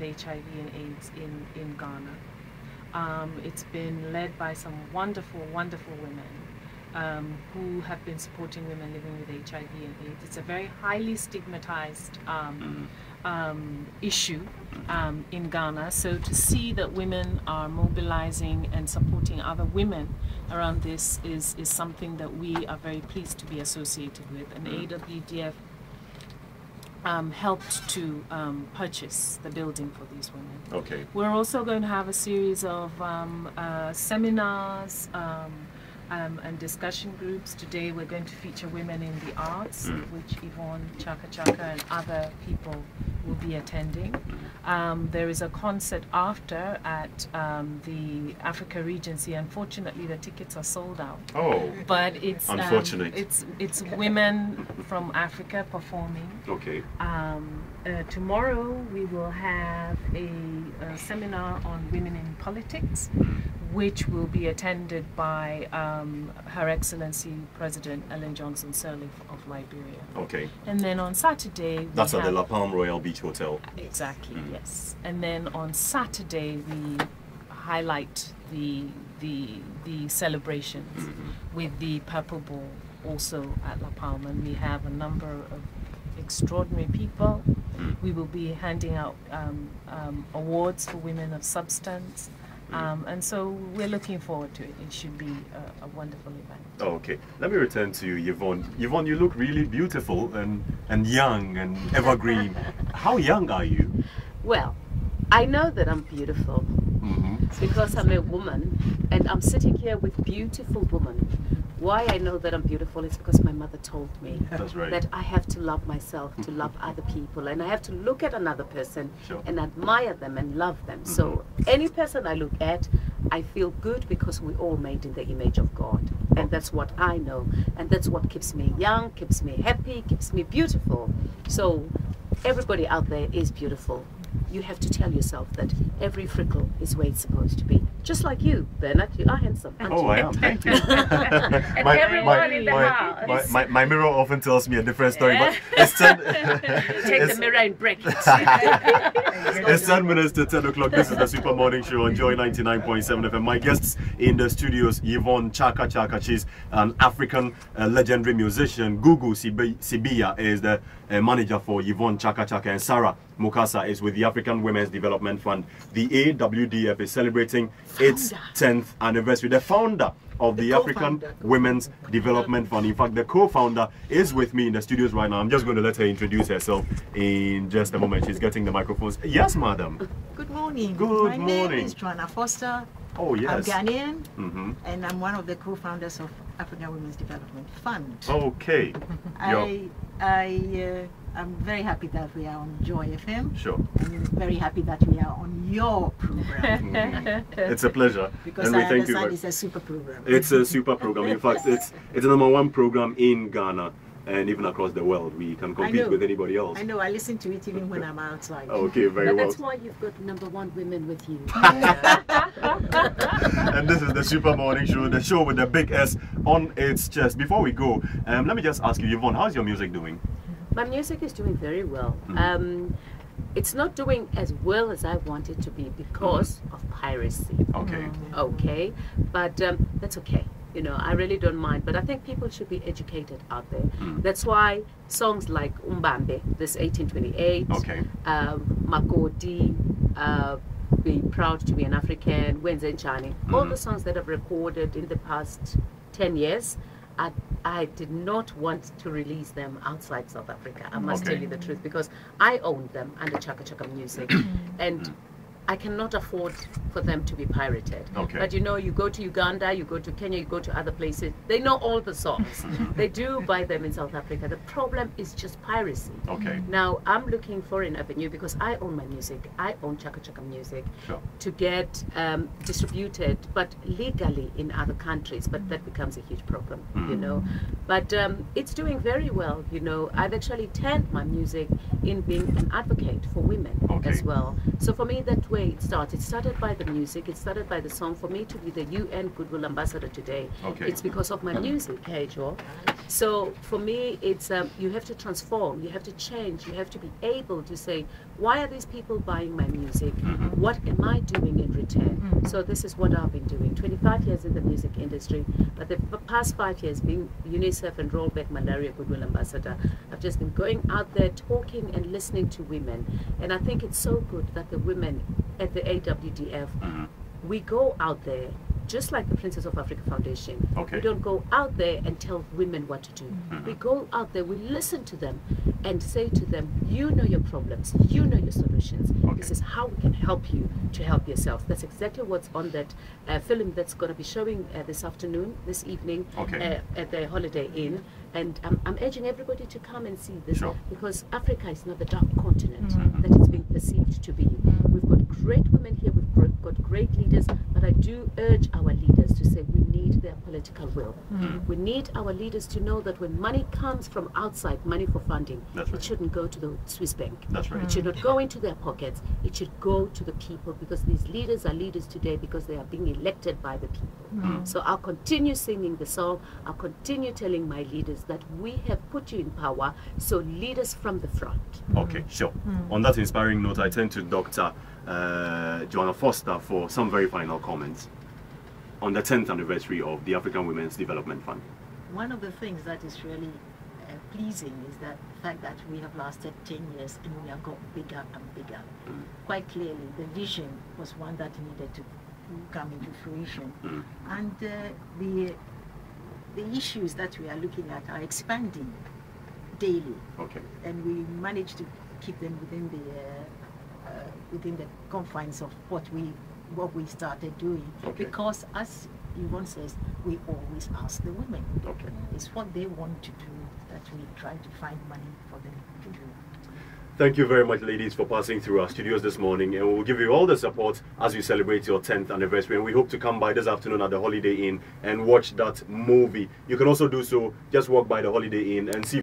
HIV and AIDS in Ghana. It's been led by some wonderful, wonderful women who have been supporting women living with HIV and AIDS. It's a very highly stigmatized issue in Ghana. So to see that women are mobilizing and supporting other women around this is something that we are very pleased to be associated with. And AWDF helped to purchase the building for these women. Okay. We're also going to have a series of seminars and discussion groups. Today we're going to feature women in the arts, which Yvonne Chaka and other people will be attending. There is a concert after at the Africa Regency. Unfortunately, the tickets are sold out. Oh, but it's unfortunate. It's women from Africa performing. Okay. Tomorrow we will have a seminar on women in politics, which will be attended by Her Excellency President Ellen Johnson Sirleaf of Liberia. Okay. And then on Saturday... That's at the La Palm Royal Beach Hotel. Exactly, yes. And then on Saturday we highlight the celebrations with the Purple Ball also at La Palma. And we have a number of extraordinary people. We will be handing out awards for women of substance. And so we're looking forward to it. It should be a wonderful event. Oh, okay. Let me return to you, Yvonne. Yvonne, you look really beautiful and young and evergreen. How young are you? Well, I know that I'm beautiful because I'm a woman and I'm sitting here with beautiful women. Why I know that I'm beautiful is because my mother told me that I have to love myself, to love other people, and I have to look at another person and admire them and love them. So any person I look at, I feel good because we're all made in the image of God. And that's what I know. And that's what keeps me young, keeps me happy, keeps me beautiful. So everybody out there is beautiful. You have to tell yourself that every freckle is where it's supposed to be. Just like you, Bernard, you are handsome. Oh, I am. Thank you. And everyone in the house. My mirror often tells me a different story, but it's 10, take the mirror and break it. It's 10 minutes to 10 o'clock. This is the Super Morning Show on Joy 99.7 FM. My guests in the studios, Yvonne Chaka. She's an African legendary musician. Gugu Sibia is the manager for Yvonne Chaka, and Sarah Mukasa is with the African Women's Development Fund. The AWDF is celebrating its 10th anniversary. The founder of the African Women's Development Fund, in fact the co-founder, is with me in the studios right now. I'm just going to let her introduce herself in just a moment. She's getting the microphones. Yes, madam. Good morning. Good morning. My name is Joanna Foster. Oh, yes. I'm Ghanaian, and I'm one of the co-founders of African Women's Development Fund. Okay. I'm very happy that we are on Joy FM. Sure. I'm very happy that we are on your program. It's a pleasure. Because I understand it's a super program. It's a super program. In fact, it's the #1 program in Ghana. And even across the world, we can compete with anybody else. I know, I listen to it even when I'm outside. Okay, very well. That's why you've got #1 women with you. And this is the Super Morning Show, the show with the big S on its chest. Before we go, let me just ask you, Yvonne, how's your music doing? My music is doing very well. It's not doing as well as I want it to be because of piracy. Okay. Okay, but that's okay. You know, I really don't mind, but I think people should be educated out there. That's why songs like Umbambe, this 1828, Makoti, Be Proud to be an African, Wenze Nchani, all the songs that I've recorded in the past 10 years, I did not want to release them outside South Africa. I must tell you the truth, because I owned them under Chaka Music, and I cannot afford for them to be pirated. But you know, you go to Uganda, you go to Kenya, you go to other places, they know all the songs. They do buy them in South Africa. The problem is just piracy. Now, I'm looking for an avenue, because I own my music. I own Chaka Music to get distributed, but legally in other countries. But that becomes a huge problem, you know. But it's doing very well, you know. I've actually turned my music in being an advocate for women as well. So for me, that way it started. It started by the music, it started by the song. For me to be the UN Goodwill Ambassador today, it's because of my music, hey Joe. So for me, it's you have to transform, you have to change, you have to be able to say, why are these people buying my music? What am I doing in return? So this is what I've been doing. 25 years in the music industry, but the past 5 years being UNICEF and Rollback Malaria Goodwill Ambassador, I've just been going out there talking and listening to women. And I think it's so good that the women at the AWDF, we go out there, just like the Princess of Africa Foundation. Okay. We don't go out there and tell women what to do. We go out there, we listen to them and say to them, you know your problems, you know your solutions. Okay. This is how we can help you to help yourself. That's exactly what's on that film that's going to be showing this evening at the Holiday Inn. And I'm urging everybody to come and see this, because Africa is not the dark continent that it's being perceived to be. We've got great women here, we've got great leaders, but I do urge our leaders to say we need their political will. We need our leaders to know that when money comes from outside, money for funding, it shouldn't go to the Swiss bank. It should not go into their pockets. It should go to the people, because these leaders are leaders today because they are being elected by the people. So I'll continue singing the song. I'll continue telling my leaders that we have put you in power, so lead us from the front. Okay, sure. On that inspiring note, I turn to Dr. Joanna Foster for some very final comments on the 10th anniversary of the African Women's Development Fund. One of the things that is really pleasing is that the fact that we have lasted 10 years and we have got bigger and bigger. Quite clearly, the vision was one that needed to come into fruition. And the issues that we are looking at are expanding daily. Okay. And we managed to keep them within the confines of what we started doing. Okay. Because, as Yvonne says, we always ask the women. Okay. It's what they want to do that we try to find money for them to do. Thank you very much, ladies, for passing through our studios this morning, and we'll give you all the support as you celebrate your 10th anniversary, and we hope to come by this afternoon at the Holiday Inn and watch that movie. You can also do so, just walk by the Holiday Inn and see